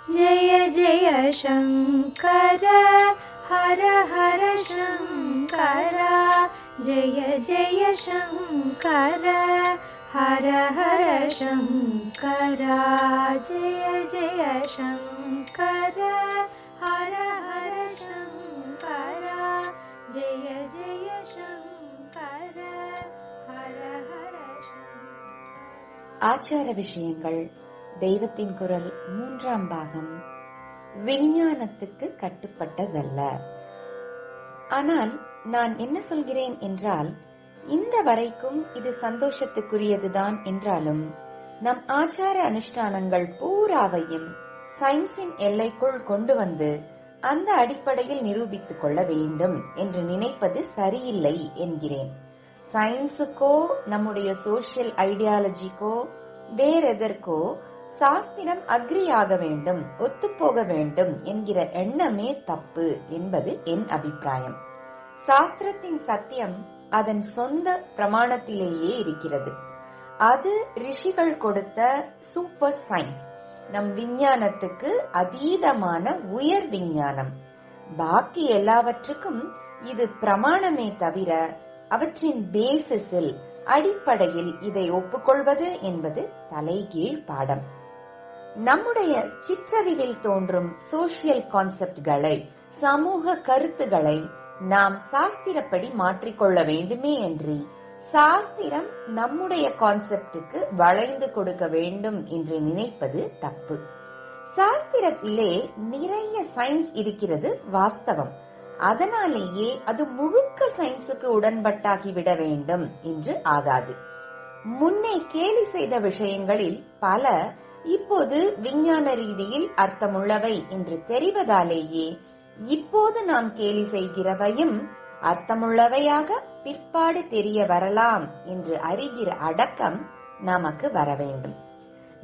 जय जय शङ्कर हर हर शङ्कर जय जय शङ्कर हर हर शङ्कर जय जय शङ्कर हर हर शङ्कर जय जय शङ्कर हर हर शङ्कर. ஆச்சார விஷயங்கள் தெய்வத்தின் குரல் 3ஆம் பாகம். விஞ்ஞானத்துக்கு கட்டுப்பட்டதல்ல. ஆனால் நான் என்ன சொல்கிறேன் என்றால், இந்த வரைக்கும் இது சந்தோஷத்துக்குரியதுதான் என்றாலும் நம் ஆச்சார அனுஷ்டானங்கள் பூராவையும் சயின்ஸின் எல்லைக்குள் கொண்டு வந்து அந்த அடிப்படையில் நிரூபித்துக் கொள்ள வேண்டும் என்று நினைப்பது சரியில்லை என்கிறேன். சயின்ஸுக்கோ நம்முடைய சோசியல் ஐடியாலஜிக்கோ வேறெதற்கோ சாஸ்திரம் அக்ரியாக வேண்டும், ஒத்துப்போக வேண்டும் என்கிற எண்ணமே தப்பு என்பது என் அபிப்பிராயம். சாஸ்திரத்தின் சத்தியம் அதன் சொந்த பிரமாணத்திலேயே இருக்கிறது. அது ரிஷிகள் கொடுத்த சூப்பர் சயின்ஸ், நம் விஞ்ஞானத்துக்கு அதீதமான உயர் விஞ்ஞானம். பாக்கி எல்லாவற்றுக்கும் இது பிரமாணமே தவிர அவற்றின் பேசிஸில் அடிப்படையில் இதை ஒப்புக்கொள்வது என்பது தலைகீழ் பாடம். நம்முடைய சிற்றறிவில் தோன்றும் சோசியல் கான்செப்ட்களை, சமூக கருத்துக்களை நாம் சாஸ்திரப்படி மாற்றிக்கொள்ள வேண்டுமே என்று சாஸ்திரம் நம்முடைய கான்செப்டுக்கு வளைந்து கொடுக்க வேண்டும் என்று நினைப்பது தப்பு. சாஸ்திரத்திலே நிறைய சயின்ஸ் இருக்கிறது வாஸ்தவம். அதனாலேயே அது முழுக்க சயின்ஸுக்கு உடன்பட்டாகிவிட வேண்டும் என்று ஆகாது. முன்னே கேலி செய்த விஷயங்களில் பல இப்போது விஞ்ஞான ரீதியில் அர்த்தமுள்ளவை என்று தெரிவதாலேயே இப்போது நாம் கேலி செய்கிறவையும் அர்த்தமுள்ளவையாக பிற்பாடு தெரிய வரலாம் என்று அறிகிற அடக்கம் நமக்கு வர வேண்டும்.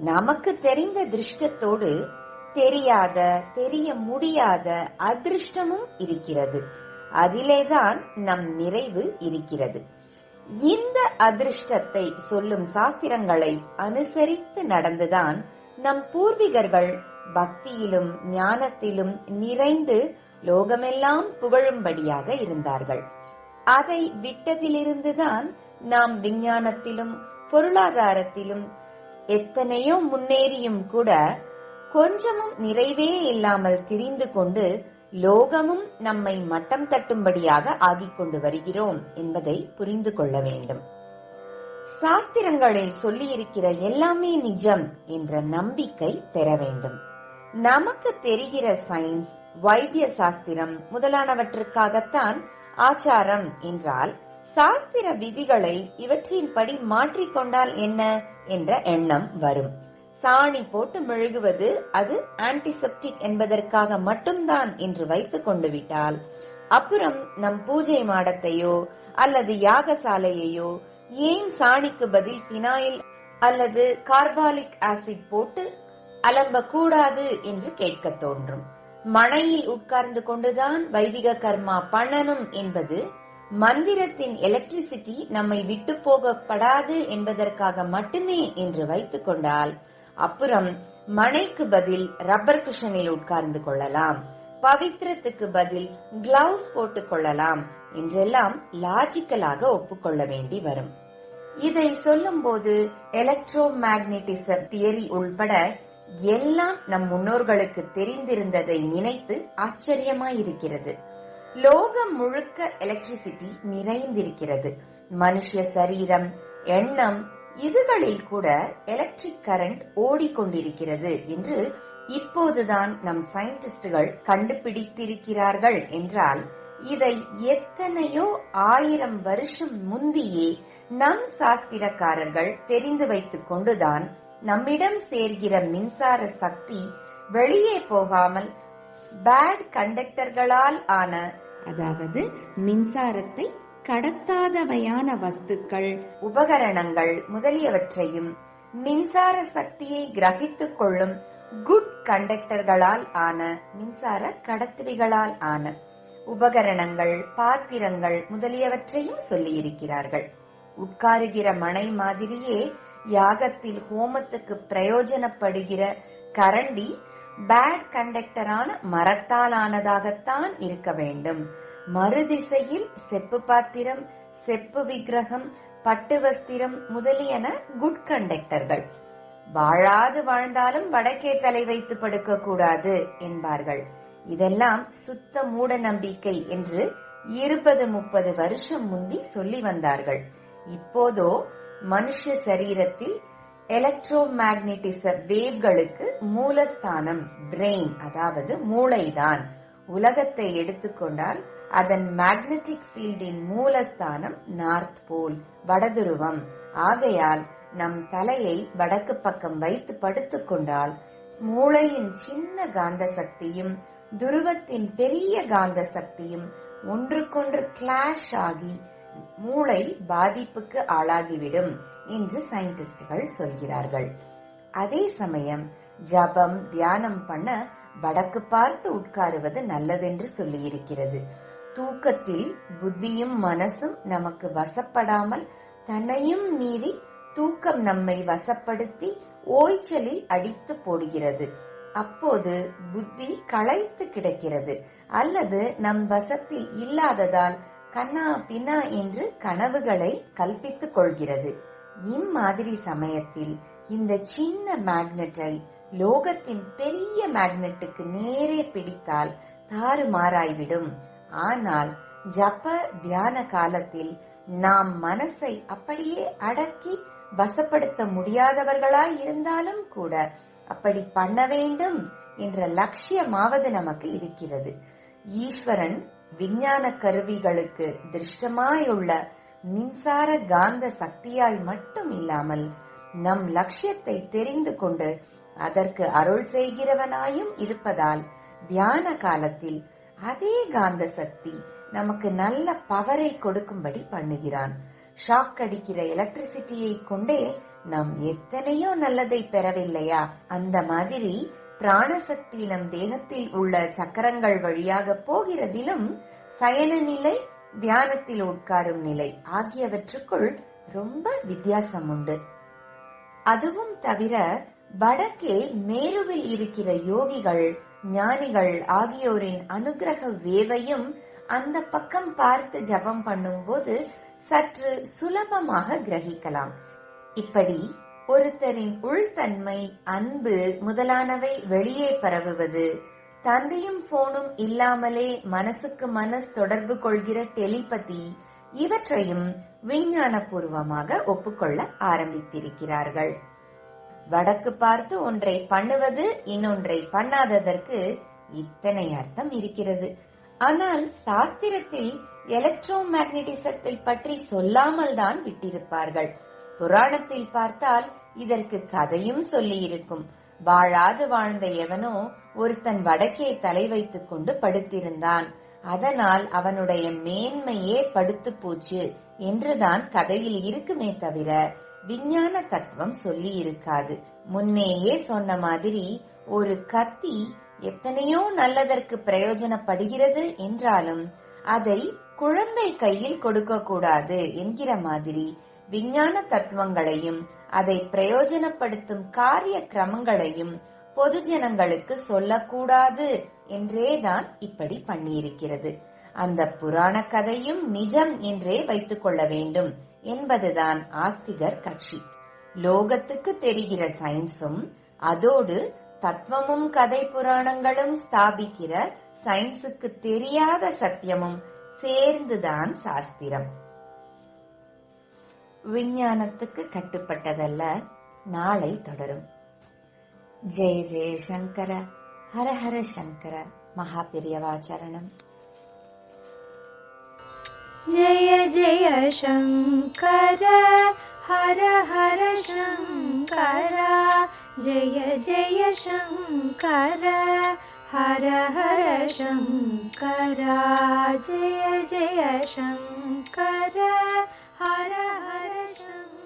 நமக்கு தெரிந்த திருஷ்டத்தோடு தெரியாத, தெரிய முடியாத அதிருஷ்டமும் இருக்கிறது. அதிலேதான் நம் நிறைவு இருக்கிறது. இந்த அதிருஷ்டத்தை சொல்லும் சாஸ்திரங்களை அனுசரித்து நடந்துதான் நம் பூர்வீகர்கள் பக்தியிலும் ஞானத்திலும் நிறைந்து லோகமெல்லாம் புகழும்படியாக இருந்தார்கள். அதை விட்டதிலிருந்துதான் நாம் விஞ்ஞானத்திலும் பொருளாதாரத்திலும் எத்தனையோ முன்னேறியும் கூட கொஞ்சமும் நிறைவே இல்லாமல் திரிந்து கொண்டு லோகமும் நம்மை மட்டம் தட்டும்படியாக ஆகிக் கொண்டு வருகிறோம் என்பதை புரிந்து கொள்ள வேண்டும். சாஸ்திரங்களில் சொல்லியிருக்கிற எல்லாமே நிஜம் என்ற நம்பிக்கை பெற வேண்டும். நமக்கு தெரிகிற சயின்ஸ், வைத்திய சாஸ்திரம் முதலானவற்றுக்காகத்தான் ஆச்சாரம் என்றால், சாஸ்திர விதிகளை இவற்றின்படி மாற்றிக்கொண்டால் என்ன என்ற எண்ணம் வரும். சாணி போட்டு மெழுகுவது அது ஆன்டிசெப்டிக் என்பதற்காக மட்டும்தான் என்று வைத்துக் கொண்டு விட்டால், அப்புறம் நம் பூஜை மாடத்தையோ அல்லது யாகசாலையையோ ஏன் சாணிக்கு பதில் பினாயில் அல்லது கார்பாலிக் ஆசிட் போட்டு அலம்ப கூடாது என்று கேட்க தோன்றும். மணையில் உட்கார்ந்து கொண்டுதான் வைதிக கர்மா பண்ணணும் என்பது மந்திரத்தின் எலக்ட்ரிசிட்டி நம்மை விட்டு போகப்படாது என்பதற்காக மட்டுமே என்று வைத்துக் கொண்டால், அப்புறம் மணைக்கு பதில் ரப்பர் குஷனில் உட்கார்ந்து கொள்ளலாம், பவித்திரத்துக்கு பதில் கிளவுஸ் போட்டுக் கொள்ளலாம் என்றெல்லாம் லாஜிக்கலாக ஒப்புக்கொள்ள வேண்டி வரும். இதை சொல்லும் போது எலக்ட்ரோ மேக்னெட்டிசம் தியரி உள்பட எல்லாம் நம் முன்னோர்களுக்கு தெரிந்திருந்ததை நினைத்து ஆச்சரியமாயிருக்கிறது. லோகம் முழுக்க எலக்ட்ரிசிட்டி நிறைந்திருக்கிறது. மனுஷ சரீரம், எண்ணம் இதுகளில் கூட எலக்ட்ரிக் கரண்ட் ஓடிக்கொண்டிருக்கிறது என்று இப்போதுதான் நம் சயின்டிஸ்டுகள் கண்டுபிடித்திருக்கிறார்கள் என்றால், இதை எத்தனையோ 1000 வருஷம் முந்தியே நம் சாஸ்திரக்காரர்கள் தெரிந்து வைத்துக் கொண்டுதான் நம்மிடம் சேர்கிற மின்சார சக்தி வெளியே போகாமல் பேட் கண்டக்டர்களால் ஆன, அதாவது மின்சாரத்தை கடத்தாதவையான வஸ்துக்கள், உபகரணங்கள் முதலியவற்றையும் மின்சார சக்தியை கிரகித்துக் கொள்ளும் குட் கண்டக்டர்களால் ஆன, மின்சார கடத்திகளால் ஆன உபகரணங்கள், பாத்திரங்கள் முதலியவற்றையும் சொல்லியிருக்கிறார்கள். உட்காருகிற மனை மாதிரியே யாகத்தில் ஹோமத்துக்கு பிரயோஜனப்படுகிற கரண்டி பேட் கண்டக்டரான மரத்தால் ஆனதாகத்தான் இருக்க வேண்டும். மறுதிசையில் செப்பு பாத்திரம், செப்பு விக்கிரகம், பட்டு வஸ்திரம் முதலியன குட் கண்டக்டர்கள். வாழாது வாழ்ந்தாலும் வடக்கே தலை வைத்து படுக்க கூடாது என்பார்கள். இதெல்லாம் சுத்த மூட நம்பிக்கை என்று 20-30 வருஷம் முந்தி சொல்லி வந்தார்கள். இப்போதோ மனுஷ சரீரத்தில் எலக்ட்ரோ மேக்னட்டிச வேவ்களுக்கு மூலஸ்தானம் பிரெயின், அதாவது மூளைதான். உலகத்தை எடுத்துக்கொண்டால் அதன் மேக்னெட்டிக் ஃபீல்டின் மூலஸ்தானம் நார்த் போல், வடதுருவம். ஆகையால் நம் தலையை வடக்கு பக்கம் வைத்து படுத்துக் கொண்டால் மூளையின் சின்ன காந்த சக்தியும் துருவத்தின் பெரிய காந்த சக்தியும் ஒன்றுக்கொன்று கிளாஷ் ஆகி மூளை பாதிப்புக்கு ஆளாகிவிடும் என்று சயின்டிஸ்டுகள் சொல்கிறார்கள். அதே சமயம் ஜபம் தியானம் பண்ண வடக்கு பார்த்து உட்காருவது நல்லதென்று சொல்லியிருக்கிறது. தூக்கத்தில் புத்தியும் மனசும் நமக்கு வசப்படாமல் தன்னையும் மீறி தூக்கம் நம்மை வசப்படுத்தி ஓய்ச்சலில் அடித்து போடுகிறது. அப்போது புத்தி களைத்து கிடக்கிறது, அல்லது நம் வசத்தில் இல்லாததால் கண்ணா பின்னா என்று கனவுகளை கல்பித்துக் கொள்கிறது. இம்மாதிரி சமயத்தில் இந்த சின்ன மேக்னெட்டை லோகத்தின் பெரிய மேக்னெட்டுக்கு நேரே பிடித்தால் தாறுமாறாய்விடும். ஆனால் ஜப தியான காலத்தில் நாம் மனசை அப்படியே அடக்கி வசப்படுத்த முடியாதவர்களாய் இருந்தாலும் கூட அப்படி பண்ண வேண்டும் என்ற லட்சியமாவது நமக்கு இருக்கிறது. ஈஸ்வரன் விஞ்ஞான கருவிகளுக்கு திருஷ்டமாயுள்ள மின்சார காந்த சக்தியாய் மட்டும் இல்லாமல் நம் லட்சியத்தை தெரிந்து கொண்டு அதற்கு அருள் செய்கிறவனாயும் இருப்பதால் தியான காலத்தில் அதே காந்த சக்தி நமக்கு நல்ல பவரை கொடுக்கும்படி பண்ணுகிறான். ஷாக் அடிக்கிற எலக்ட்ரிசிட்டியை கொண்டே நாம் எத்தனையோ நல்லதை பெறவில்லையா? அந்த மாதிரி பிராணசக்தி நம் தேகத்தில் உள்ள சக்கரங்கள் வழியாக போகிறதிலும் சயன நிலை, தியானத்தில் உட்காரும் நிலை ஆகியவற்றுக்குள் ரொம்ப வித்தியாசம் உண்டு. அதுவும் தவிர வடக்கே மேருவில் இருக்கிற யோகிகள், ஞானிகள் ஆகியோரின் அனுகிரக வேவையும் அந்த பக்கம் பார்த்து ஜபம் பண்ணும் போது சற்று சுலபமாக கிரகிக்கலாம். இப்படி ஒருத்தரின் உள்தன்மை, அன்பு முதலானவை வெளியே பரவுவது, தந்தையும் போனும் இல்லாமலே மனசுக்கு மனசு தொடர்பு கொள்கிற டெலிபதி, இவற்றையும் விஞ்ஞான பூர்வமாக ஒப்புக்கொள்ள ஆரம்பித்திருக்கிறார்கள். வடக்கு பார்த்து ஒன்றை பண்ணுவது இன்னொன்றை பண்ணாததற்கு இத்தனை அர்த்தம் இருக்கிறது. ஆனால் சாஸ்திரத்தில் எலக்ட்ரோ மேக்னட்டிசத்தை பற்றி சொல்லாமல் தான் விட்டிருப்பார்கள். புராணத்தில் பார்த்தால் இதற்கு கதையும் சொல்லி இருக்கும். வாழாது வாழ்ந்த எவனோ ஒருத்தன் வடக்கே தலை வைத்துக் கொண்டு படுத்திருந்தான், அதனால் அவனுடைய மேன்மையே படுத்து போச்சு என்றுதான் கதையில் இருக்குமே தவிர விஞ்ஞான தத்துவம் சொல்லி இருக்காது. முன்னேயே சொன்ன மாதிரி ஒரு கத்தி எத்தனையோ நல்லதற்கு பிரயோஜனப்படுகிறது என்றாலும் அதை குழந்தை கையில் கொடுக்க கூடாது என்கிற மாதிரி விஞ்ஞான தத்துவங்களையும் அதை பிரயோஜனப்படுத்தும் காரிய கிரமங்களையும் பொதுஜனங்களுக்கு சொல்லக்கூடாது என்றேதான் இப்படி பண்ணியிருக்கிறது. அந்த புராண கதையும் நிஜம் என்றே வைத்துக் கொள்ள வேண்டும் என்பதுதான் ஆஸ்திகர் கட்சி. லோகத்துக்கு தெரிகிற சயின்ஸும் அதோடு தத்துவமும் கதை புராணங்களும் ஸ்தாபிக்கிற சயின்ஸுக்கு தெரியாத சத்தியமும் சேர்ந்துதான் சாஸ்திரம். விஞ்ஞானத்துக்கு கட்டுப்பட்டதல்ல. நாளை தொடரும். ஜெய ஜெய சங்கர, ஹர ஹர சங்கர, மகா பெரியவாச்சரணம். जय जय शंकर, हर हर शंकर, जय जय शंकर, हर हर शंकर, जय जय शंकर, हर हर शंकर.